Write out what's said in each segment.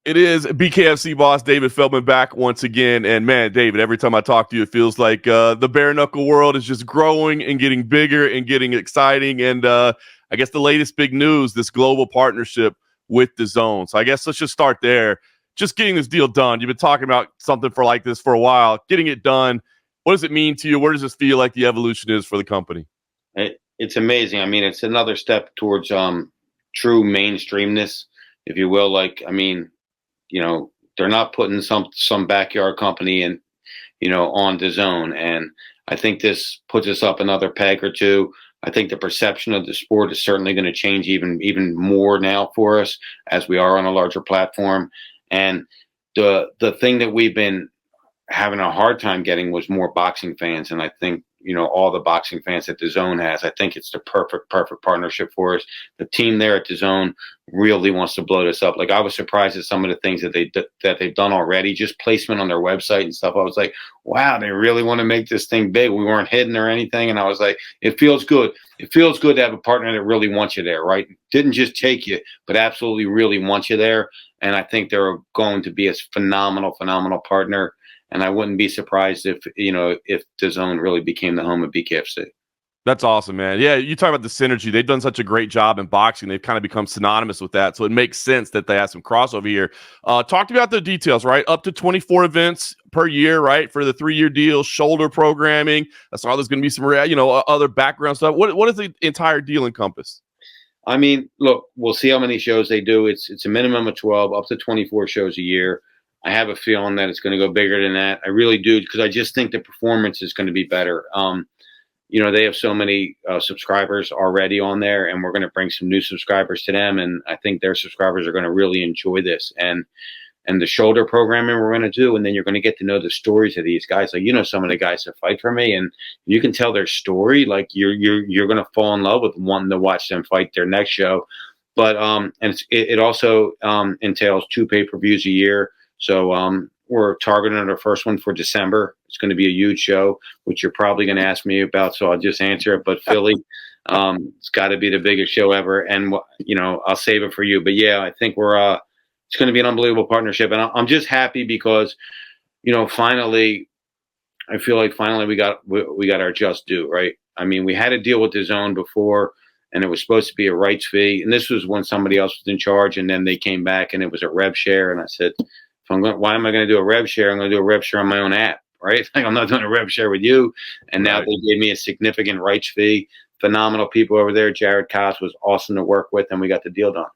It is BKFC boss David Feldman back once again. And man, David, every time I talk to you, it feels like the bare knuckle world is just growing and getting bigger and getting exciting. And I guess the latest big news, this global partnership with DAZN. So I guess let's just start there. Just getting this deal done. You've been talking about something for like this for a while. Getting it done. What does it mean to you? Where does this feel like the evolution is for the company? It's amazing. I mean, it's another step towards true mainstream-ness, if you will. Like, I mean, they're not putting some backyard company in, on DAZN. And I think this puts us up another peg or two. I think the perception of the sport is certainly going to change even more now for us as we are on a larger platform. And the thing that we've been having a hard time getting was more boxing fans. And I think, all the boxing fans that DAZN has, I think it's the perfect partnership for us. The team there at DAZN really wants to blow this up. Like, I was surprised at some of the things that they've done already, just placement on their website and stuff. I was like, wow, they really want to make this thing big. We weren't hidden or anything. And I was like, it feels good. It feels good to have a partner that really wants you there, right? Didn't just take you, but absolutely really wants you there. And I think they're going to be a phenomenal partner. And I wouldn't be surprised if DAZN really became the home of BKFC. That's awesome, man. Yeah, you talk about the synergy. They've done such a great job in boxing. They've kind of become synonymous with that. So it makes sense that they have some crossover here. Talk about the details, right? Up to 24 events per year, right? For the 3-year deal, shoulder programming. I saw there's going to be some, other background stuff. What does the entire deal encompass? I mean, look, we'll see how many shows they do. It's a minimum of 12, up to 24 shows a year. I have a feeling that it's going to go bigger than that. I really do, because I just think the performance is going to be better. They have so many subscribers already on there, and we're going to bring some new subscribers to them. And I think their subscribers are going to really enjoy this. And the shoulder programming we're going to do, and then you're going to get to know the stories of these guys. Like, some of the guys that fight for me, and you can tell their story. Like, you're going to fall in love with wanting to watch them fight their next show. But and it also entails 2 pay-per-views a year. So we're targeting our first one for December. It's going to be a huge show, which you're probably going to ask me about, so I'll just answer it. But Philly, it's got to be the biggest show ever, and I'll save it for you. But yeah, I think it's going to be an unbelievable partnership, and I'm just happy because finally, I feel like we got our just due, right? I mean, we had a deal with DAZN before, and it was supposed to be a rights fee, and this was when somebody else was in charge, and then they came back and it was a rev share, and I said, why am I going to do a rev share? I'm going to do a rev share on my own app, right? Like, I'm not doing a rev share with you. And now they gave me a significant rights fee. Phenomenal people over there. Jared Koss was awesome to work with, and we got the deal done.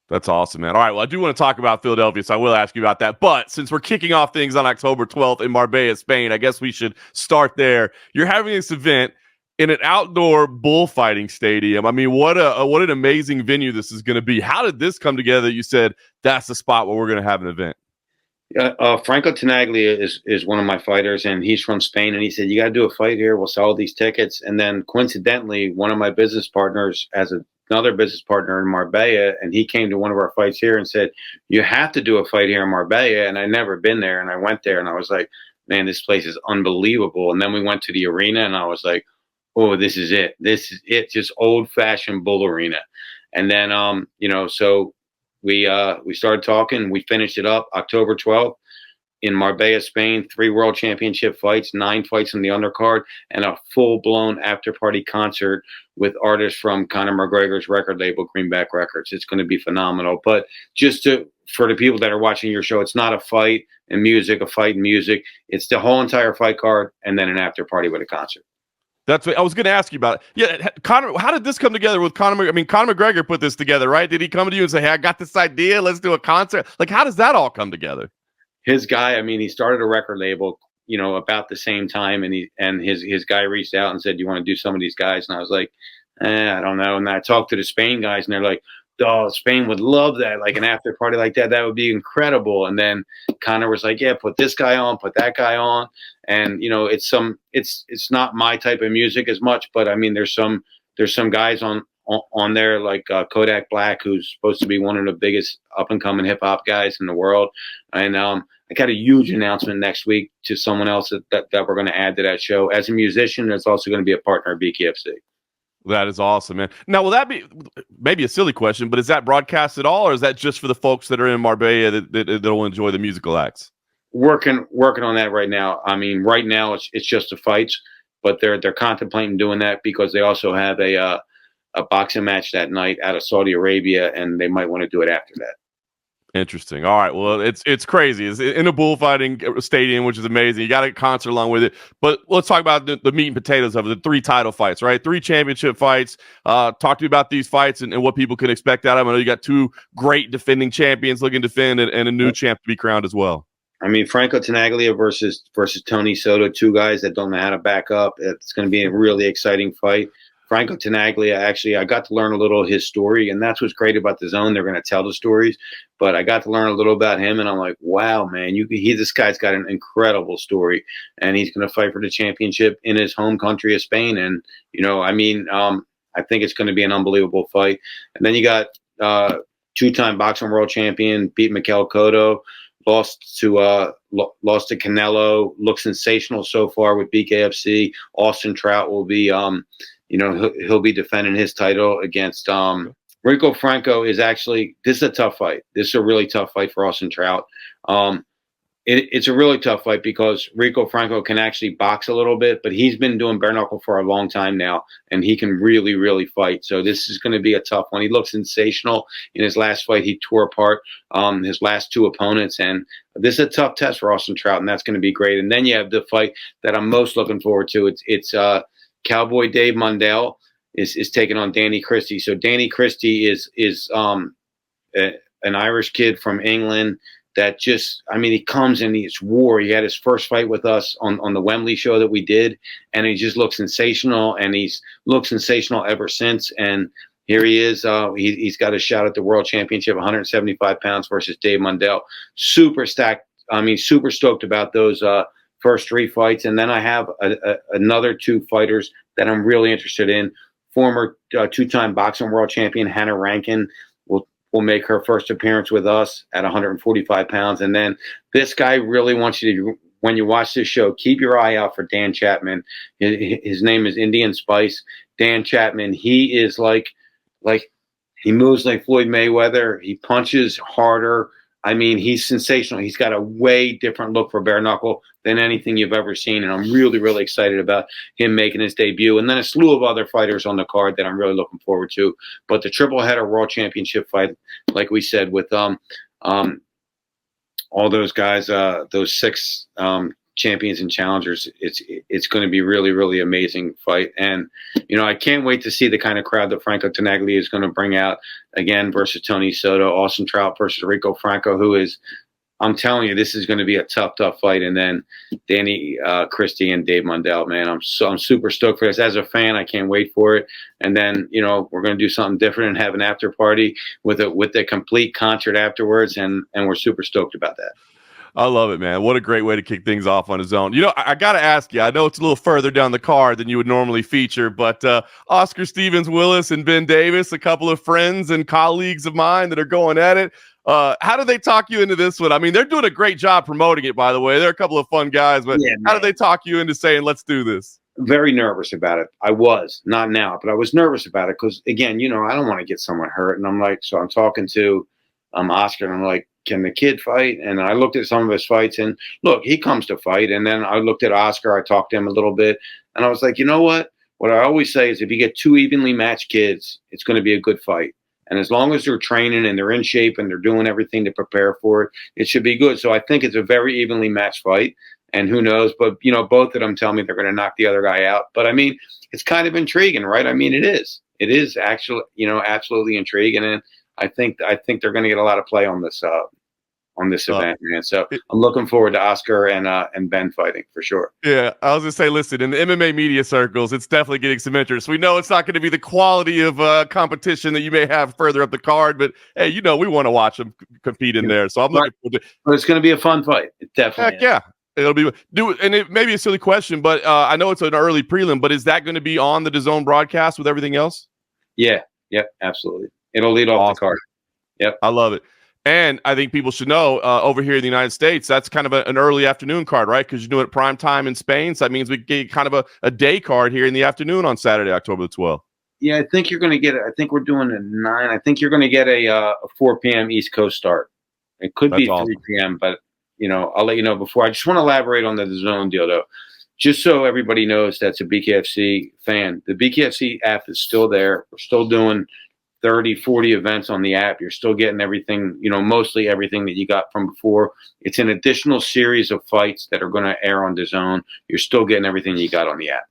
That's awesome, man. All right, well, I do want to talk about Philadelphia, so I will ask you about that. But since we're kicking off things on October 12th in Marbella, Spain, I guess we should start there. You're having this event in an outdoor bullfighting stadium. I mean, what an amazing venue this is going to be. How did this come together? You said that's the spot where we're going to have an event. Franco Tenaglia is one of my fighters, and he's from Spain. And he said, "You got to do a fight here. We'll sell these tickets." And then coincidentally, one of my business partners has another business partner in Marbella, and he came to one of our fights here and said, "You have to do a fight here in Marbella." And I'd never been there, and I went there, and I was like, "Man, this place is unbelievable." And then we went to the arena, and I was like, "Oh, this is it. This is it. Just old-fashioned bull arena." And then, so we started talking. We finished it up October 12th in Marbella, Spain. 3 world championship fights, 9 fights in the undercard, and a full-blown after-party concert with artists from Conor McGregor's record label, Greenback Records. It's going to be phenomenal. But for the people that are watching your show, it's not a fight and music, a fight and music. It's the whole entire fight card and then an after-party with a concert. That's what I was going to ask you about. Yeah, Conor, how did this come together with Conor? I mean, Conor McGregor put this together, right? Did he come to you and say, "Hey, I got this idea. Let's do a concert"? Like, how does that all come together? His guy, I mean, he started a record label, about the same time, and his guy reached out and said, "Do you want to do some of these guys?" And I was like, I don't know. And I talked to the Spain guys, and they're like, "Oh, Spain would love that, like an after party like that. That would be incredible." And then Conor was like, "Yeah, put this guy on, put that guy on." And it's not my type of music as much, but I mean, there's some guys on there like Kodak Black, who's supposed to be one of the biggest up and coming hip hop guys in the world. And I got a huge announcement next week to someone else that we're going to add to that show. As a musician, that's also going to be a partner of BKFC. That is awesome, man. Now, will that be maybe a silly question, but is that broadcast at all, or is that just for the folks that are in Marbella that'll enjoy the musical acts? Working on that right now. I mean, right now it's just the fights, but they're contemplating doing that because they also have a boxing match that night out of Saudi Arabia, and they might want to do it after that. Interesting. All right. Well, it's crazy. It's in a bullfighting stadium, which is amazing. You got a concert along with it. But let's talk about the meat and potatoes of it, the 3 title fights, right? 3 championship fights. Talk to me about these fights and what people can expect out of them. I know you got 2 great defending champions looking to defend and a new champ to be crowned as well. I mean, Franco Tenaglia versus Tony Soto, 2 guys that don't know how to back up. It's going to be a really exciting fight. Franco Tenaglia, actually, I got to learn a little of his story, and that's what's great about DAZN. They're going to tell the stories, but I got to learn a little about him, and I'm like, wow, man, this guy's got an incredible story, and he's going to fight for the championship in his home country of Spain. And, I think it's going to be an unbelievable fight. And then you got 2-time boxing world champion, beat Mikel Cotto, lost to Canelo, looks sensational so far with BKFC. Austin Trout will be he'll be defending his title against Rico Franco. This is a tough fight. This is a really tough fight for Austin Trout. It's a really tough fight because Rico Franco can actually box a little bit, but he's been doing bare knuckle for a long time now, and he can really, really fight. So this is going to be a tough one. He looks sensational. In his last fight, he tore apart his last 2 opponents, and this is a tough test for Austin Trout, and that's going to be great. And then you have the fight that I'm most looking forward to. It's Cowboy Dave Mundell is taking on Danny Christie. So Danny Christie is an Irish kid from England that he comes and he's war. He had his first fight with us on the Wembley show that we did, and he just looks sensational, and he's looked sensational ever since. And here he is. He's got a shot at the World Championship, 175 pounds versus Dave Mundell. Super stacked. Super stoked about those first 3 fights. And then I have another 2 fighters that I'm really interested in. Former 2-time boxing world champion Hannah Rankin will make her first appearance with us at 145 pounds. And then this guy really wants you to, when you watch this show, keep your eye out for Dan Chapman. His name is Indian Spice. Dan Chapman, he is like he moves like Floyd Mayweather. He punches harder. He's sensational. He's got a way different look for bare knuckle than anything you've ever seen. And I'm really, really excited about him making his debut. And then a slew of other fighters on the card that I'm really looking forward to. But the triple header world championship fight, like we said, with all those guys, those 6 champions and challengers, it's going to be really, really amazing fight. And I can't wait to see the kind of crowd that Franco Tenaglia is going to bring out again versus Tony Soto, Austin Trout versus Rico Franco, who is, I'm telling you, this is going to be a tough fight. And then Danny Christie and Dave Mundell, man, I'm super stoked for this. As a fan, I can't wait for it. And then we're going to do something different and have an after party with a complete concert afterwards, and we're super stoked about that. I love it, man. What a great way to kick things off on DAZN. I got to ask you, I know it's a little further down the card than you would normally feature, but Oscar Stephens-Willis and Ben Davis, a couple of friends and colleagues of mine that are going at it. How did they talk you into this one? They're doing a great job promoting it, by the way. They're a couple of fun guys, but how did they talk you into saying, let's do this? Very nervous about it. I was, not now, but I was nervous about it because, again, I don't want to get someone hurt. And I'm talking to Oscar, and I'm like, can the kid fight? And I looked at some of his fights, and look, he comes to fight. And then I looked at Oscar. I talked to him a little bit, and I was like, you know what? What I always say is if you get 2 evenly matched kids, it's going to be a good fight. And as long as they're training and they're in shape and they're doing everything to prepare for it, it should be good. So I think it's a very evenly matched fight. And who knows? But, both of them tell me they're going to knock the other guy out. But, it's kind of intriguing, right? It is. It is actually, absolutely intriguing. And I think they're going to get a lot of play on this event, man. So I'm looking forward to Oscar and Ben fighting for sure. Yeah, I was gonna say, listen, in the MMA media circles, it's definitely getting some interest. We know it's not going to be the quality of competition that you may have further up the card, but hey, we want to watch them compete in there. So I'm looking forward to. But it's going to be a fun fight. It definitely. Heck yeah. It'll be and it may be a silly question, but I know it's an early prelim, but is that going to be on the DAZN broadcast with everything else? Yeah, absolutely. It'll lead off the card. Yep. I love it. And I think people should know over here in the United States, that's kind of an early afternoon card, right? Because you're doing it prime time in Spain. So that means we get kind of a day card here in the afternoon on Saturday, October the 12th. Yeah, I think you're going to get it. I think we're doing a 9. I think you're going to get a 4 p.m. East Coast start. It could That's be awesome. 3 p.m., but I'll let you know before. I just want to elaborate on the DAZN deal, though, just so everybody knows that's a BKFC fan. The BKFC app is still there. We're still doing 30, 40 events on the app. You're still getting everything, mostly everything that you got from before. It's an additional series of fights that are going to air on DAZN. You're still getting everything you got on the app.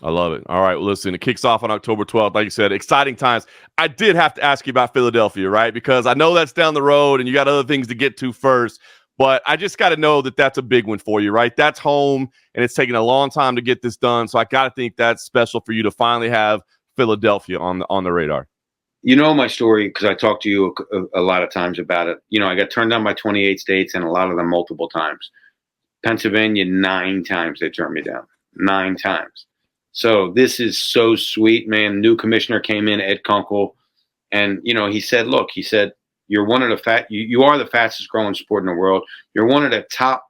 I love it. All right, well, listen, it kicks off on October 12th. Like you said, exciting times. I did have to ask you about Philadelphia, right? Because I know that's down the road and you got other things to get to first, but I just got to know that that's a big one for you, right? That's home, and it's taken a long time to get this done, so I got to think that's special for you to finally have Philadelphia on the radar. You know my story because I talked to you a lot of times about it. I got turned down by 28 states, and a lot of them multiple times. Pennsylvania, 9 times they turned me down. 9 times. So this is so sweet, man. New commissioner came in, Ed Kunkel, and he said, "Look, you're one of the you are the fastest growing sport in the world. You're one of the top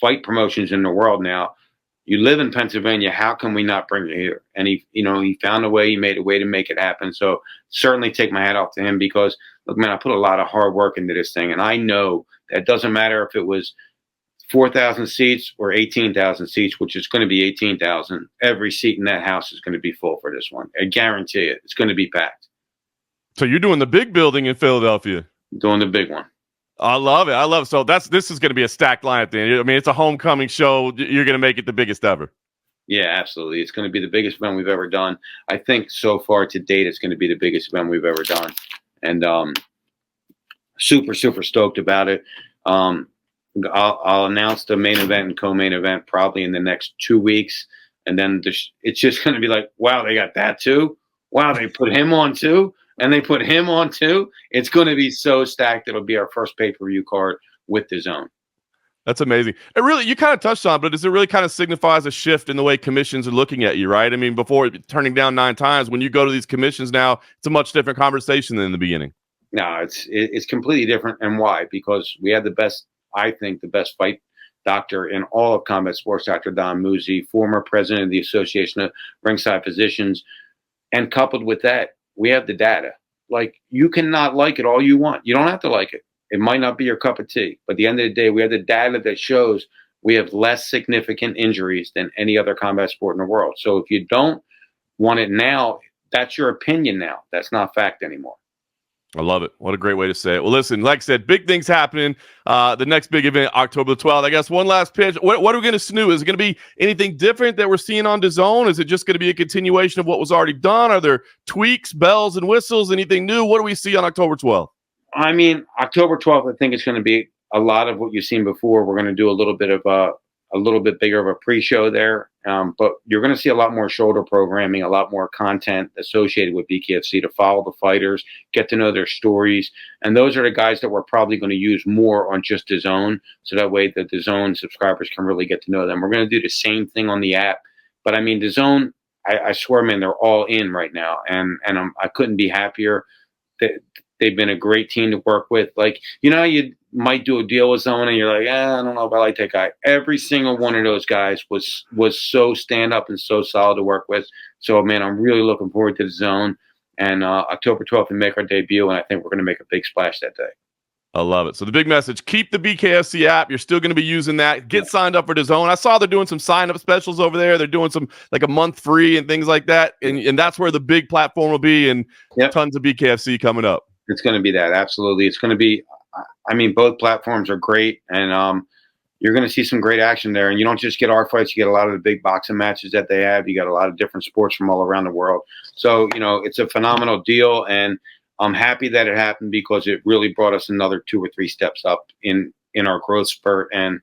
fight promotions in the world now. You live in Pennsylvania. How can we not bring you here?" And he found a way. He made a way to make it happen. So certainly take my hat off to him because, look, man, I put a lot of hard work into this thing, and I know that it doesn't matter if it was 4,000 seats or 18,000 seats, which is going to be 18,000. Every seat in that house is going to be full for this one. I guarantee it. It's going to be packed. So you're doing the big building in Philadelphia. Doing the big one. I love it. So this is going to be a stacked lineup then. I mean, it's a homecoming show. You're going to make it the biggest ever. Yeah, absolutely. It's going to be the biggest event we've ever done. I think so far to date, it's going to be the biggest event we've ever done. And super, super stoked about it. I'll announce the main event and co-main event probably in the next 2 weeks. And then it's just going to be like, wow, they got that too. Wow, they put him on too. And they put him on too. It's going to be so stacked. It'll be our first pay-per-view card with DAZN. That's amazing. It really, you kind of touched on, but does it really kind of signifies a shift in the way commissions are looking at you, right? I mean, before turning down 9 times, when you go to these commissions now, it's a much different conversation than in the beginning. No, it's completely different. And why? Because we have the best fight doctor in all of combat sports, Dr. Don Musi, former president of the Association of Ringside Physicians. And coupled with that, we have the data. Like, you cannot like it all you want. You don't have to like it. It might not be your cup of tea. But at the end of the day, we have the data that shows we have less significant injuries than any other combat sport in the world. So if you don't want it now, that's your opinion now. That's not fact anymore. I love it. What a great way to say it. Well, listen, like I said, big things happening. The next big event, October the 12th. I guess one last pitch. What are we going to snoo? Is it going to be anything different that we're seeing on DAZN? Is it just going to be a continuation of what was already done? Are there tweaks, bells, and whistles? Anything new? What do we see on October 12th? I mean, October 12th, I think it's going to be a lot of what you've seen before. We're going to do a little bit bigger of a pre-show there. But you're going to see a lot more shoulder programming, a lot more content associated with BKFC to follow the fighters, get to know their stories. And those are the guys that we're probably going to use more on just DAZN. So that way the DAZN subscribers can really get to know them. We're going to do the same thing on the app. But I mean, DAZN, I swear, man, they're all in right now. And I couldn't be happier. They've been a great team to work with. Like, you might do a deal with someone and you're like, I don't know if I like that guy. Every single one of those guys was so stand up and so solid to work with. So, man, I'm really looking forward to DAZN. And October 12th, we make our debut, and I think we're going to make a big splash that day. I love it. So the big message, keep the BKFC app. You're still going to be using that. Get signed up for DAZN. I saw they're doing some sign-up specials over there. They're doing some, like, a month free and things like that. And that's where the big platform will be, and tons of BKFC coming up. It's going to be that. Absolutely. It's going to be, I mean, both platforms are great, and you're going to see some great action there. And you don't just get our fights. You get a lot of the big boxing matches that they have. You got a lot of different sports from all around the world. So, it's a phenomenal deal, and I'm happy that it happened because it really brought us another 2 or 3 steps up in our growth spurt. And,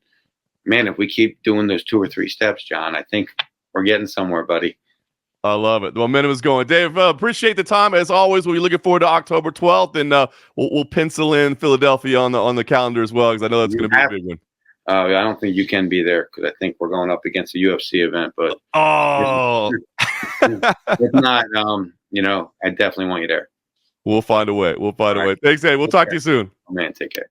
man, if we keep doing those 2 or 3 steps, John, I think we're getting somewhere, buddy. I love it. The momentum is going. Dave, appreciate the time. As always, we'll be looking forward to October 12th, and we'll pencil in Philadelphia on the calendar as well, because I know that's going to be a big one. I don't think you can be there because I think we're going up against a UFC event. But if not, I definitely want you there. We'll find a way. Thanks, Dave. We'll talk to you soon. Man, take care.